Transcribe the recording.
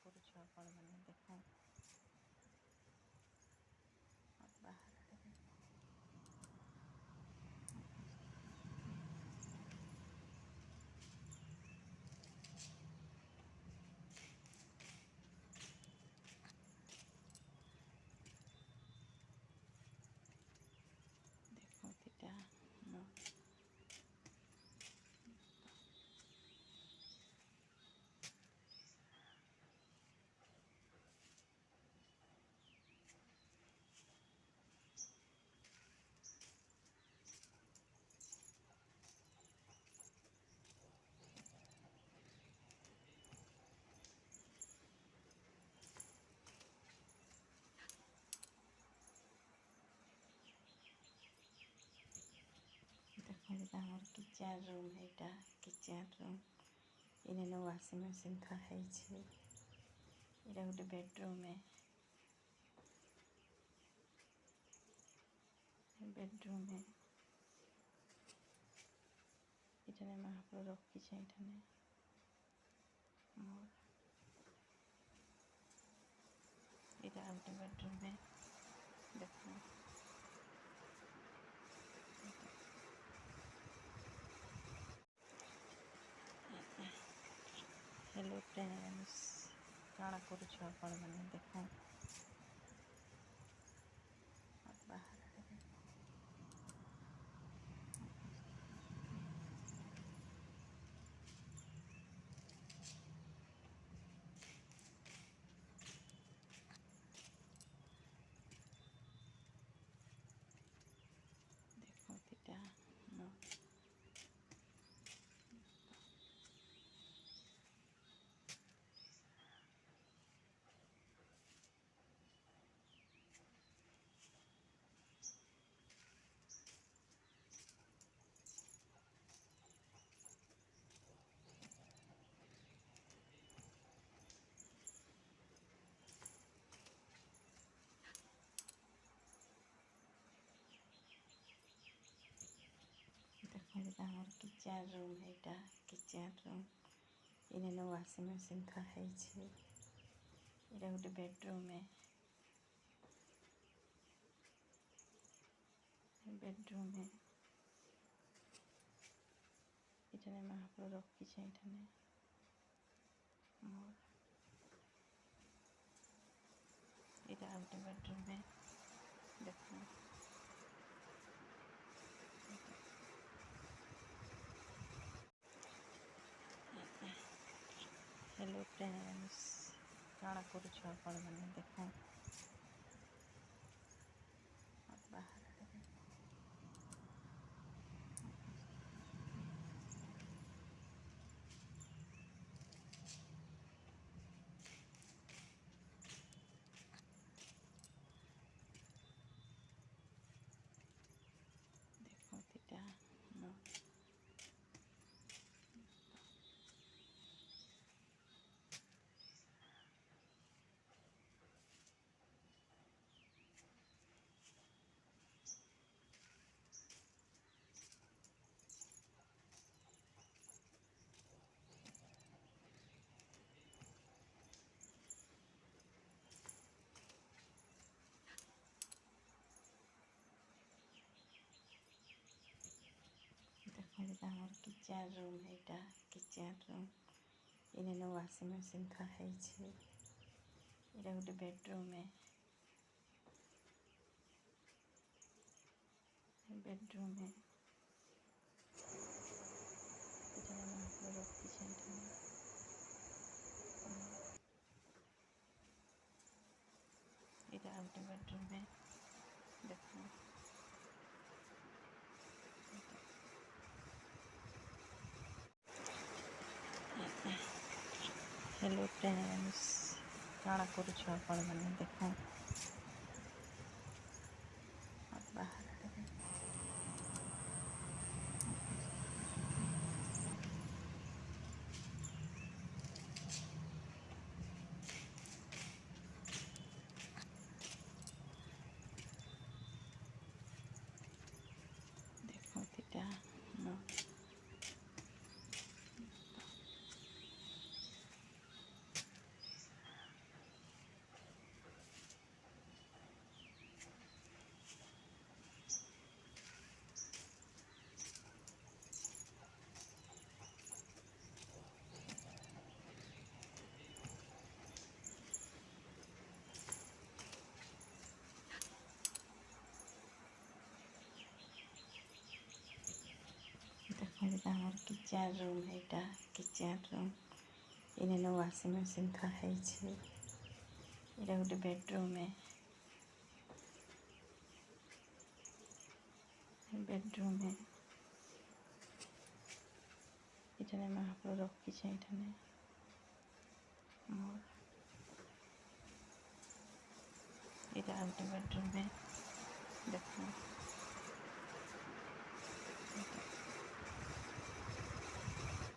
କରୁଛ ଆପଣମାନେ ଦେଖ ବାହାରେ ଦେଖ ଏଟା ଦେଖ ଏଟା ଆମର କିଚେନ୍ ରୁମ୍ ଏଇଟା କିଚେନ୍ ରୁମ୍ ଏଇନେ ୱାସିଂ ମେସିନ୍ ଥୁଆ ହେଇଛି ଏଇଟା ଗୋଟେ ବେडरूम ଏठाନେ महाप्रभु रखिछे एठाने मोर एटा आउट बेडरूम देखो हेलो फ्रेंड्स काଣା କରୁଛ ଆପଣମାନେ ଦେଖ ବାହାରେ ଦେଖ ଏଟା देखो एटा हमर किचेन रूम एटा किचेन रूम एने वाशिंग मशीन थुआ ହେଇଛି एटा गोटे बेडरूम एठाने महाप्रभु रखिछे एठाने मोर एटा आउट बेडरूम देखो हेलो फ्रेंड्स काଣା କରୁଛ ଆପଣମାନେ ଦେଖ ବାହାରେ देखो एटा देखो एटा हमर किचेन रूम एटा किचेन रूम एने वाशिंग मशीन थुआ ହେଇଛି एटा गोटे बेडरूम एठाने महाप्रभु रखिछे एठाने एटा आउट बेडरूम देखो हेलो फ्रेंड्स काଣା କରୁଛ ଆପଣମାନେ ଦେଖ ବାହାରେ देखो एटा हमार किचन रूम है kitchen room in washing machine था गोटे बेडरूम है इठाने महाप्रभु रखी इठाने मोर इटा गोटे बेडरूम है देखो।